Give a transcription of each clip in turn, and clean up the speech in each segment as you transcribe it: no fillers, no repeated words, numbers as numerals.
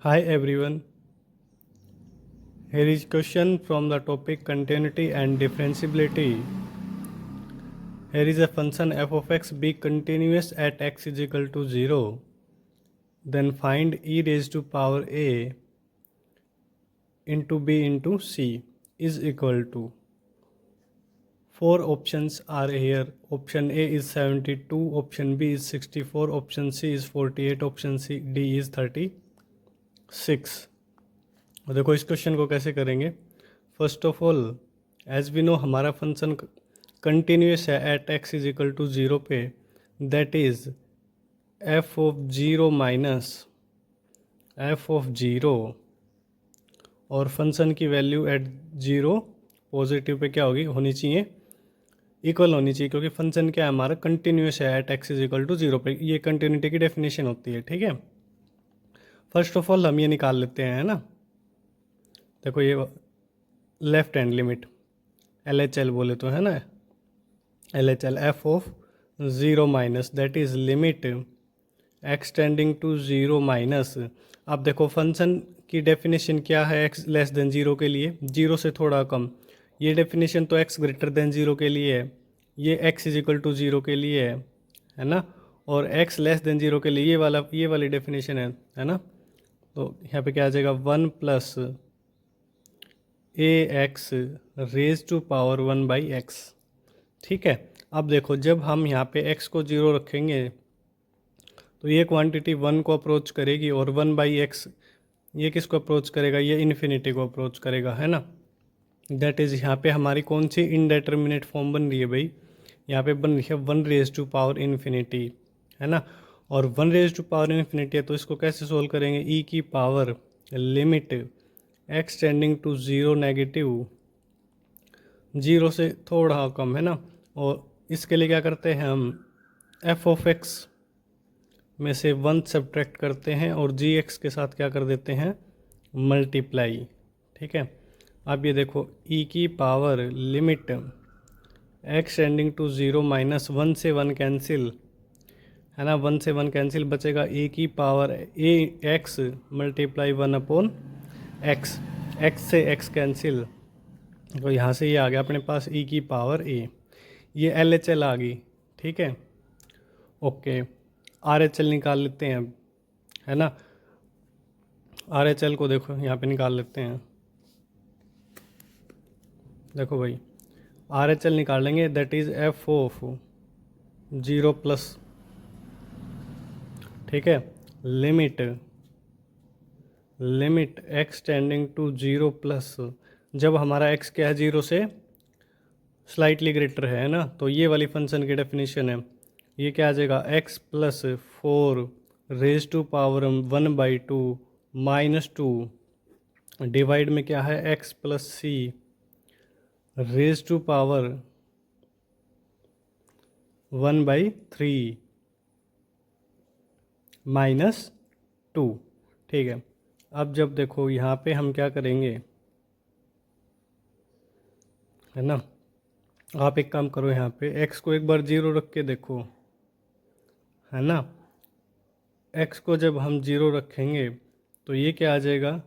Hi everyone. Here is question from the topic continuity and differentiability. Here is a function f of x be continuous at x is equal to 0. Then find e raised to power a into b into c is equal to. Four options are here. Option A is 72, option B is 64, option C is 48, option D is 36. देखो इस question को कैसे करेंगे. First of all as we know हमारा function continuous है at X is equal to 0 पे. That is F of 0 minus F of 0 और function की वैल्यू एट 0 पॉजिटिव पे क्या होगी, होनी चाहिए इक्वल होनी चाहिए, क्योंकि फंक्शन क्या है हमारा कंटिन्यूस है at X is equal to 0 पे. ये कंटिन्यूटी की डेफिनेशन होती है. ठीक है, फर्स्ट ऑफ ऑल हम ये निकाल लेते हैं, है ना. देखो ये left hand limit L H L बोले तो, है ना, L H L F of 0 minus that is limit extending to 0 minus. अब देखो फंक्शन की डेफिनेशन क्या है एक्स लेस देन 0 के लिए, 0 से थोड़ा कम. ये डेफिनेशन तो एक्स ग्रेटर देन 0 के लिए है, ये एक्स इज इक्वल टू 0 के लिए है ना. और एक्स लेस देन 0 के लिए ये वाली डेफिनेशन है ना. तो यहाँ पे क्या आ जाएगा 1 plus A X raise to power 1 by एक्स. ठीक है, अब देखो जब हम यहाँ पे x को 0 रखेंगे तो ये क्वांटिटी 1 को अप्रोच करेगी और 1 बाई एक्स ये किसको अप्रोच करेगा, ये इन्फिनिटी को अप्रोच करेगा, है ना. दैट इज़ यहाँ पे हमारी कौन सी इनडेटर्मिनेट फॉर्म बन रही है भाई, यहाँ पे बन रही है 1 रेज टू पावर इन्फिनिटी, है ना. और 1 रेज टू पावर इन्फिनिटी है तो इसको कैसे सोल्व करेंगे, ई की power limit X tending to 0 negative 0 से थोड़ा कम, है ना. और इसके लिए क्या करते हैं हम एफ ऑफ एक्स में से 1 सब्ट्रैक्ट करते हैं और जी एक्स के साथ क्या कर देते हैं मल्टीप्लाई. ठीक है, अब ये देखो ई की power limit X tending to 0 minus 1 से 1 कैंसिल, है ना, 1 से 1 कैंसिल, बचेगा ए की power A X multiply 1 upon X. X से एक्स कैंसिल, तो यहाँ से ये आ गया अपने पास ई की पावर ए. ये एल एच एल आ गई. ठीक है, ओके, आर एच एल निकाल लेते हैं अब, है ना. आर एच एल को देखो यहाँ पे निकाल लेते हैं. देखो भाई आर एच एल निकालेंगे that is F of 0 plus. ठीक है, limit X tending to 0 plus. जब हमारा एक्स क्या है 0 से स्लाइटली ग्रेटर है ना, तो ये वाली फंक्शन की डेफिनेशन है. ये क्या आ जाएगा X plus 4 raise to power 1 by 2 minus 2 divide में क्या है X plus C raise to power 1 by 3 minus 2. ठीक है, अब जब देखो यहाँ पे हम क्या करेंगे, है ना. आप एक काम करो, यहाँ पे x को एक बार 0 रख के देखो, है ना. x को जब हम 0 रखेंगे तो ये क्या आ जाएगा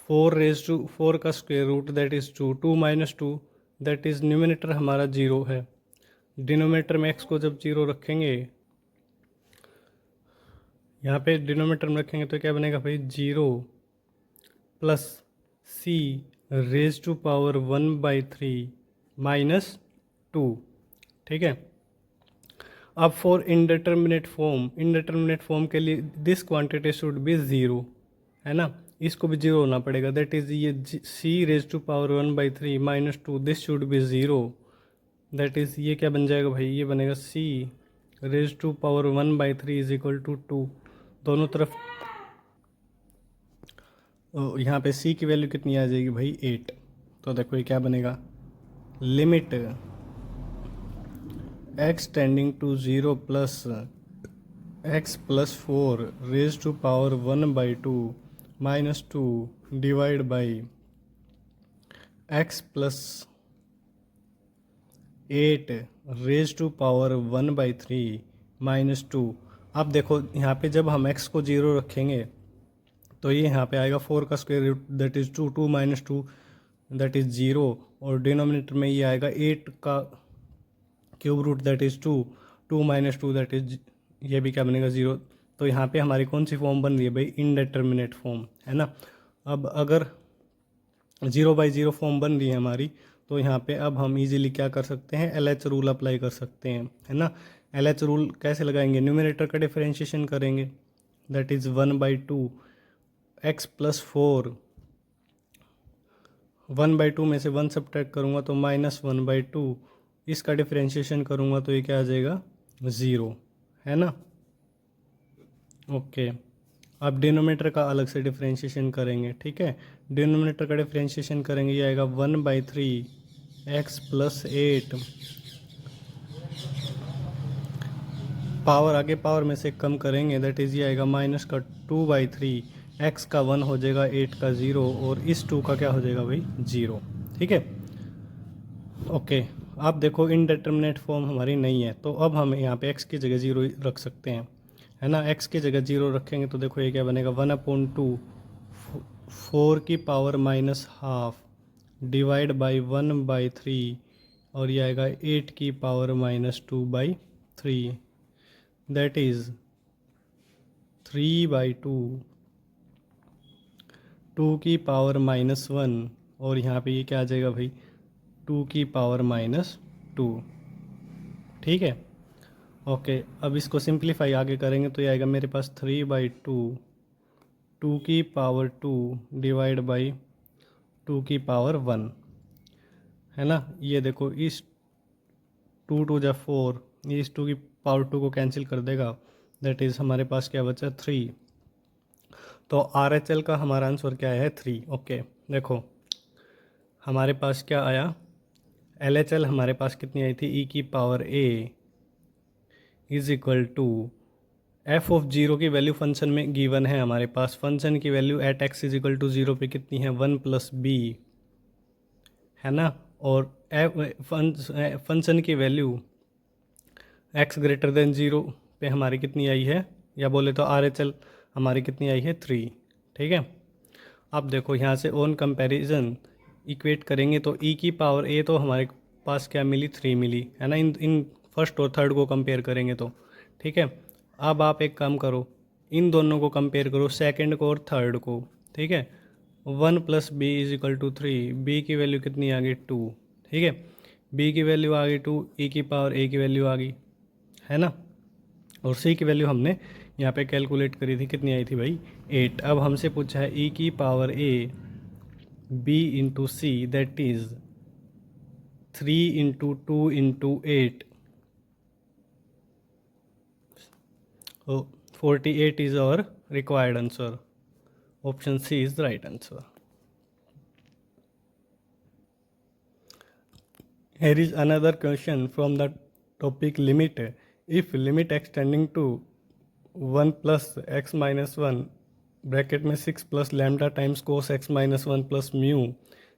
4 रेज टू 4 का square root that is 2, 2 minus 2 that is numerator हमारा 0 है. डिनोमिनेटर में x को जब 0 रखेंगे, यहाँ पे डिनोमिनेटर में रखेंगे तो क्या बनेगा भाई 0 plus C raise to power 1 by 3 minus 2. ठीक है, अब फॉर इनडिटर्मिनेट फॉर्म के लिए दिस क्वांटिटी शुड बी 0, है ना. इसको भी 0 होना पड़ेगा दैट इज़ ये C raise to power 1 by 3 minus 2 this should be 0. That is ये क्या बन जाएगा भाई, ये बनेगा C raise to power 1 by 3 is equal to 2. दोनों तरफ यहाँ पे c की वैल्यू कितनी आ जाएगी भाई 8. तो देखो ये क्या बनेगा limit x tending to 0 plus x plus 4 raise to power 1 by 2 minus 2 divide by x plus 8 raise to power 1 by 3 minus 2. अब देखो यहाँ पे जब हम x को 0 रखेंगे तो ये यहाँ पे आएगा 4 का square root that is 2, 2 minus 2 that is 0, और डिनोमिनेटर में ये आएगा 8 का cube root that is 2, 2 minus 2 that is, ये भी क्या बनेगा 0। तो यहाँ पे हमारी कौन सी फॉर्म बन रही है भाई, इनडेटर्मिनेट फॉर्म, है ना। अब अगर 0/0 फॉर्म बन रही है हमारी, तो यहाँ पे अब हम इजीली क्या कर सकते हैं, LH रूल अप्लाई कर सकते हैं, है ना। LH रूल कैसे लगाएंगे, न्यूमरेटर का डिफरेंशिएशन करेंगे दैट इज़ 1/2 x प्लस 4, 1/2 में से 1 सब्ट्रैक्ट करूँगा तो -1/2, इसका डिफरेंशिएशन करूँगा तो ये क्या आ जाएगा 0, है ना। ओके, अब डिनोमिनेटर का अलग से डिफरेंशिएशन करेंगे, ठीक है। डिनोमिनेटर का डिफरेंशिएशन करेंगे, ये आएगा 1/3 x प्लस 8, पावर आगे पावर में से कम करेंगे दैट इज़ ये आएगा माइनस का 2/3, x का 1 हो जाएगा 8 का 0, और इस 2 का क्या हो जाएगा भाई 0, ठीक है। ओके, आप देखो इनडिटरमिनेट फॉर्म हमारी नहीं है, तो अब हम यहाँ पे x की जगह 0 रख सकते हैं, है ना। x की जगह 0 रखेंगे तो देखो ये क्या बनेगा 1/2 4 की पावर -12 डिवाइड बाई 1/3, और ये आएगा 8 की पावर -2/3 दैट इज़ 3/2, 2 की पावर -1, और यहाँ पे ये क्या आ जाएगा भाई 2 की पावर -2, ठीक है। ओके, अब इसको सिंप्लीफाई आगे करेंगे तो ये आएगा मेरे पास 3/2, 2 की पावर 2 डिवाइड बाई 2 की पावर 1, है ना। ये देखो इस 2 2 जा 4, ये इस 2 की पावर 2 को कैंसिल कर देगा दैट इज़ हमारे पास क्या बचा 3। तो RHL का हमारा आंसर क्या है 3। ओके, देखो हमारे पास क्या आया, LHL हमारे पास कितनी आई थी, e की पावर a is equal to f of 0 की वैल्यू फंक्शन में गिवन है हमारे पास, फंक्शन की value at x is equal to 0 पे कितनी है 1 + b, है ना। और फंक्शन की वैल्यू x ग्रेटर देन 0 पे हमारी कितनी आई है, या बोले तो RHL हमारी कितनी आई है 3, ठीक है। अब देखो यहाँ से ऑन कंपैरिजन इक्वेट करेंगे तो e की पावर a तो हमारे पास क्या मिली 3 मिली, है ना। इन फर्स्ट और थर्ड को कंपेयर करेंगे तो, ठीक है। अब आप एक काम करो, इन दोनों को कंपेयर करो, सेकंड को और थर्ड को, ठीक है। 1 + b is equal to 3, b की वैल्यू कितनी आ गई 2, ठीक है। b की वैल्यू आ गई 2, e की पावर a की वैल्यू आ गई, है ना। और c की वैल्यू हमने यहाँ पे कैलकुलेट करी थी, कितनी आई थी भाई 8। अब हमसे पूछा है e की पावर a b into see that is 3 into 2 into 8, 48 is our required answer. Option C is the right answer. Here is another question from the topic limit. If limit extending to 1 plus x minus 1 bracket में 6 plus lambda times cos x minus 1 plus mu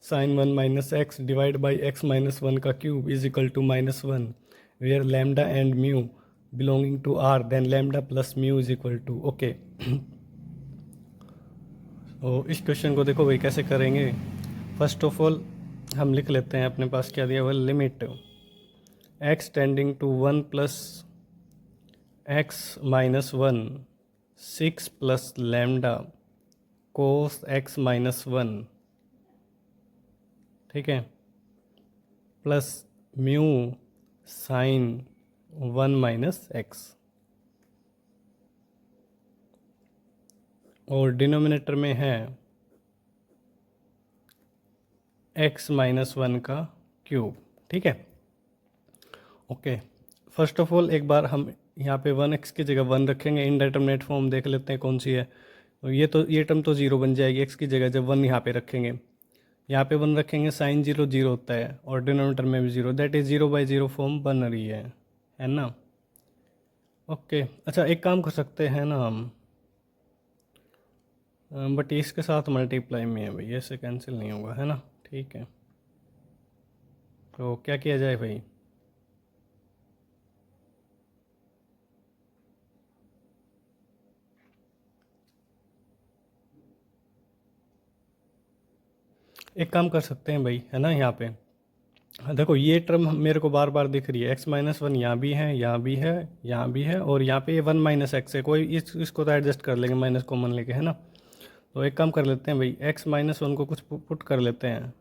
sin 1 minus x divided by x minus 1 का cube is equal to -1, where lambda and mu belonging to R, then lambda plus mu is equal to, okay. तो इस question को देखो भाई कैसे करेंगे। First of all हम लिख लेते हैं, अपने पास क्या दिया हुआ, limit x tending to 1 plus x minus 1 6 plus lambda cos x minus 1, ठीक है, plus mu sine 1 minus x, और डिनोमिनेटर में है x माइनस 1 का क्यूब, ठीक है। ओके, फर्स्ट ऑफ ऑल एक बार हम यहाँ पे 1x की जगह 1 रखेंगे, इनडेटर्मिनेट फॉर्म देख लेते हैं कौन सी है। तो ये टर्म तो 0 बन जाएगी, x की जगह जब 1 यहाँ पे रखेंगे, यहाँ पे 1 रखेंगे साइन 0 0 होता है, और डिनोमिनेटर में भी 0, दैट इज़ 0/0 फॉर्म बन रही है ना। ओके, अच्छा एक काम कर सकते हैं ना हम, बट इसके साथ मल्टीप्लाई में है भाई, ऐसे कैंसिल नहीं होगा, है ना, ठीक है। तो क्या किया जाए भाई, एक काम कर सकते हैं भाई, है ना, यहाँ पे देखो ये टर्म मेरे को बार बार दिख रही है, x-1 यहाँ भी है, यहाँ भी है, यहाँ भी है, और यहाँ पे ये 1 - x है, कोई इसको तो एडजस्ट कर लेंगे माइनस कॉमन लेके, है ना। तो एक काम कर लेते हैं भाई, x-1 को कुछ पुट कर लेते हैं,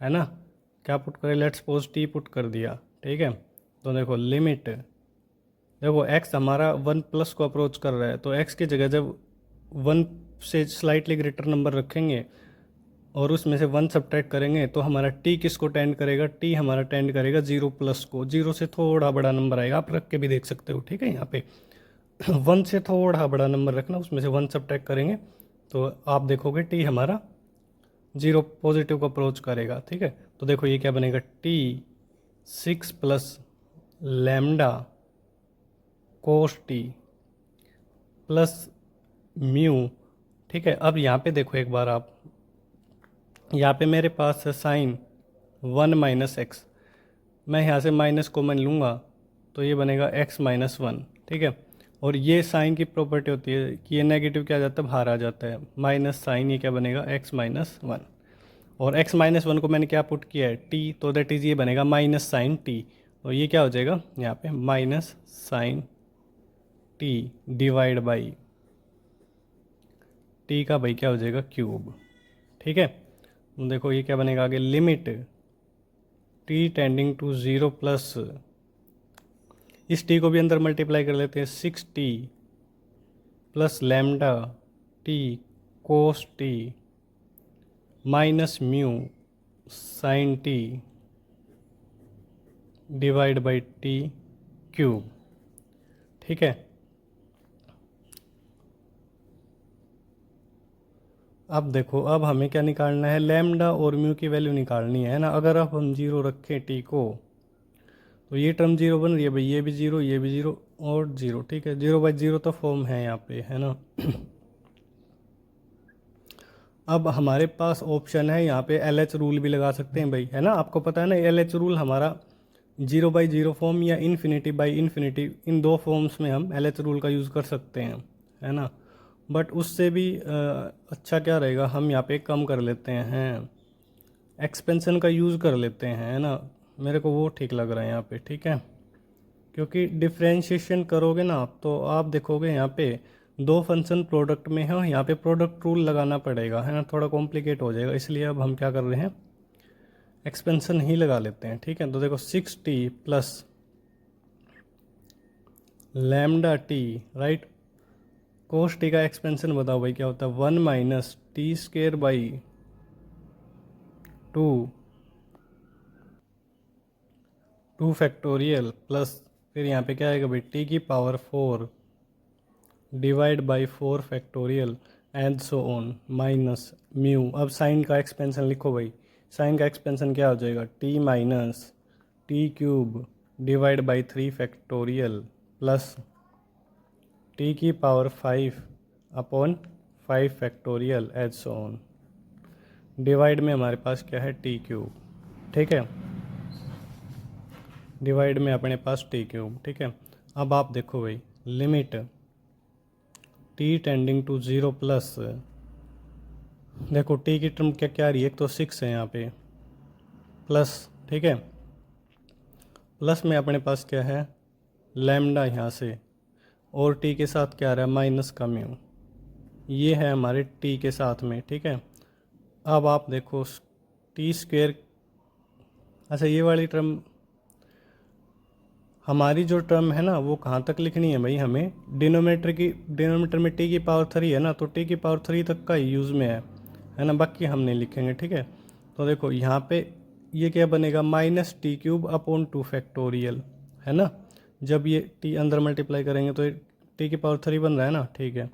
है ना। क्या पुट करें, लेट्स सपोज t पुट कर दिया, ठीक है। तो देखो लिमिट, देखो x हमारा 1+ को अप्रोच कर रहा है, तो x की जगह जब 1 से स्लाइटली ग्रेटर नंबर रखेंगे और उसमें से 1 सब्ट्रैक्ट करेंगे तो हमारा t किसको टेंड करेगा, t हमारा टेंड करेगा 0+ को, 0 से थोड़ा बड़ा नंबर आएगा, आप रख के भी देख सकते हो, ठीक है। यहाँ पे 1 से थोड़ा बड़ा नंबर रखना, उसमें से 1 सब्ट्रैक्ट करेंगे तो आप देखोगे t हमारा 0 पॉजिटिव को अप्रोच करेगा, ठीक है। तो देखो ये क्या बनेगा, t 6 + लैम्डा कोस t प्लस म्यू, ठीक है। अब यहाँ पे देखो एक बार आप, यहाँ पे मेरे पास है साइन 1 - x, मैं यहाँ से माइनस कॉमन लूँगा तो ये बनेगा x-1, ठीक है। और ये साइन की प्रॉपर्टी होती है कि ये नेगेटिव क्या आ जाता है, बाहर आ जाता है, माइनस साइन, ये क्या बनेगा x-1, और x-1 को मैंने क्या पुट किया है, t, तो दैट इज़ ये बनेगा माइनस साइन t, तो ये क्या हो जाएगा यहाँ पे minus sine t divide by t का भाई क्या हो जाएगा क्यूब, ठीक है। देखो ये क्या बनेगा आगे, लिमिट t टेंडिंग टू 0+, इस t को भी अंदर मल्टीप्लाई कर लेते हैं, 6t plus lambda t cos t minus mu sign t divide by t cube, ठीक है। अब देखो, अब हमें क्या निकालना है, लैम्डा और म्यू की वैल्यू निकालनी है ना। अगर अब हम 0 रखें t को तो ये टर्म 0 बन रही है भाई, ये भी 0, ये भी 0 और 0, ठीक है। 0/0 तो फॉर्म है यहाँ पे, है ना। अब हमारे पास ऑप्शन है यहाँ पे, LH रूल भी लगा सकते हैं भाई, है ना। आपको पता है ना LH रूल हमारा 0/0 फॉर्म या इन्फिनिटी इन दो फॉर्म्स में हम LH रूल का यूज़ कर सकते हैं, है ना। बट उससे भी अच्छा क्या रहेगा, हम यहाँ पे कम कर लेते हैं, एक्सपेंशन का यूज़ कर लेते हैं, है ना। मेरे को वो ठीक लग रहा है यहाँ पे, ठीक है। क्योंकि डिफ्रेंशिएशन करोगे ना आप तो आप देखोगे यहाँ पे दो फंक्शन प्रोडक्ट में है, यहाँ पे प्रोडक्ट रूल लगाना पड़ेगा, है ना, थोड़ा कॉम्प्लिकेट हो जाएगा, इसलिए अब हम क्या कर रहे हैं, एक्सपेंशन ही लगा लेते हैं, ठीक है। तो देखो 6t plus lambda T, right, cos T का एक्सपेंशन बताओ भाई क्या होता है, 1 - t² बाई 2 फैक्टोरियल प्लस, फिर यहाँ पे क्या आएगा भाई t⁴ divide by 4 factorial and so on minus mu. अब साइन का एक्सपेंशन लिखो भाई, साइन का एक्सपेंशन क्या हो जाएगा, t - t³ divide by 3 factorial plus t⁵/5 factorial and so on, divide में हमारे पास क्या है t³, ठीक है। डिवाइड में अपने पास t³, ठीक है। अब आप देखो भाई, लिमिट t टेंडिंग टू 0+, देखो t की टर्म क्या क्या रही है, एक तो 6 है यहाँ पे प्लस, ठीक है, प्लस में अपने पास क्या है लैम्डा यहाँ से, और t के साथ क्या आ रहा है माइनस का म्यू, ये है हमारे t के साथ में, ठीक है। अब आप देखो t², अच्छा ये वाली टर्म, हमारी जो टर्म है ना वो कहाँ तक लिखनी है भाई, हमें डिनोमिनेटर में t⁵ है ना, तो t⁵ तक का यूज़ में है ना, बाकी हम नहीं लिखेंगे, ठीक है। तो देखो यहाँ पे ये क्या बनेगा -t³ / 2 फैक्टोरियल, है ना। जब ये t अंदर मल्टीप्लाई करेंगे तो t⁵ बन रहा है ना, ठीक है।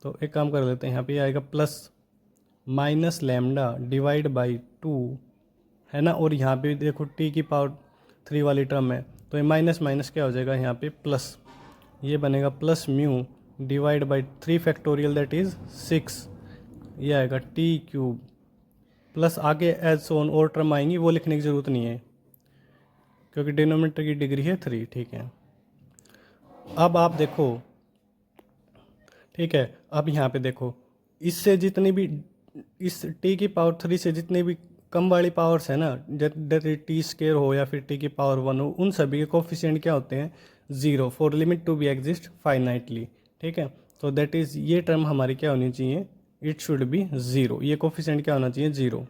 तो एक काम कर लेते हैं, यहाँ पे आएगा plus minus lambda divide by 2, है ना, और यहाँ पे देखो t⁵ वाली टर्म है, तो ये माइनस माइनस क्या हो जाएगा यहाँ पे प्लस, ये बनेगा plus mu divide by 3 factorial that is 6, ये आएगा t³ प्लस आगे एज सोन और टर्म आएंगी, वो लिखने की ज़रूरत नहीं है क्योंकि डिनोमिनेटर की डिग्री है 3, ठीक है। अब आप देखो, ठीक है, अब यहाँ पे देखो, इससे जितनी भी इस टी की पावर 3 से जितने भी कम वाली पावर्स है ना, जैसे टी स्केयर हो या फिर टी की पावर 1 हो, उन सभी के कोफिशिएंट क्या होते हैं, 0 for limit to be exist finitely. ठीक है, तो दैट इज़ ये टर्म हमारी क्या होनी चाहिए, इट शुड बी 0, ये कोफिशिएंट क्या होना चाहिए, 0।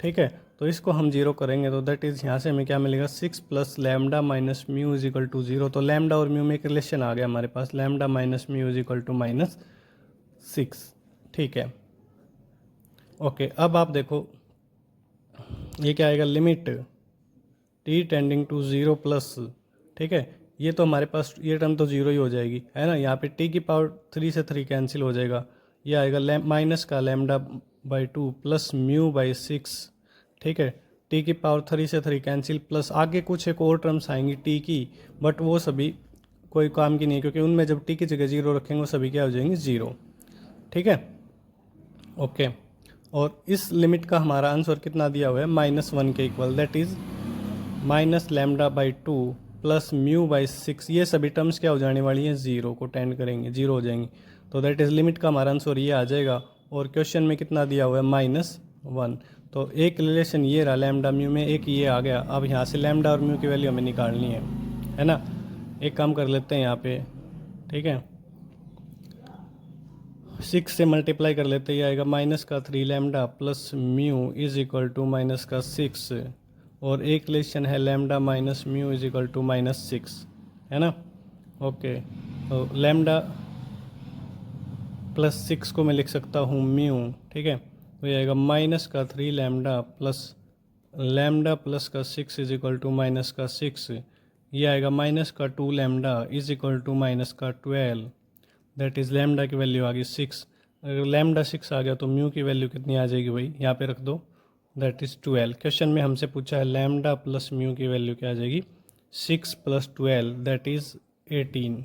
ठीक है, तो इसको हम 0 करेंगे तो दैट इज़ यहाँ से हमें क्या मिलेगा, 6 plus lambda minus mu is equal to 0। तो लैम्डा और म्यू में एक रिलेशन आ गया हमारे पास, lambda minus mu is equal to -6। ठीक है, ओके, अब आप देखो ये क्या आएगा, limit t tending to 0 plus. ठीक है, ये तो हमारे पास ये टर्म तो 0 ही हो जाएगी, है ना। यहाँ पे टी की पावर 3 से 3 कैंसिल हो जाएगा, ये आएगा माइनस का lambda by 2 plus mu by 6। ठीक है, टी की पावर 3 से 3 कैंसिल, प्लस आगे कुछ एक और टर्म्स आएंगी टी की, बट वो सभी कोई काम की नहीं है, क्योंकि उनमें जब टी की जगह 0 रखेंगे वो सभी क्या हो जाएंगे, 0। ठीक है, ओके, और इस लिमिट का हमारा आंसर कितना दिया हुआ है, -1 के equal, that is minus lambda by 2 plus mu by 6। ये सभी टर्म्स क्या हो जाने वाली हैं, 0 को टेंड करेंगे, 0 हो जाएंगी। तो दैट इज़ लिमिट का हमारा आंसर ये आ जाएगा। और क्वेश्चन में कितना दिया हुआ है, -1। तो एक रिलेशन ये रहा लैम्डा म्यू में, एक ये आ गया। अब यहाँ से लैम्डा और म्यू की वैल्यू हमें निकालनी है ना। एक काम कर लेते हैं यहाँ पे, ठीक है, 6 से मल्टीप्लाई कर लेते ही आएगा -3 lambda plus mu is equal to -6। और एक रिलेशन है lambda minus mu is equal to -6, है ना। ओके, तो लैम्डा प्लस 6 को मैं लिख सकता हूँ म्यू। ठीक है, तो ये आएगा -3 लैम्डा प्लस लैम्डा प्लस का 6 इज इक्वल टू -6। ये आएगा -2 lambda is equal to -12। That is lambda की वैल्यू आ गई 6। अगर लैम्डा 6 आ गया तो म्यू की वैल्यू कितनी आ जाएगी भाई, यहाँ पे रख दो, दैट इज़ 12। क्वेश्चन में हमसे पूछा है लैम्डा प्लस म्यू की वैल्यू क्या आ जाएगी, 6 + 12 दैट इज़ 18।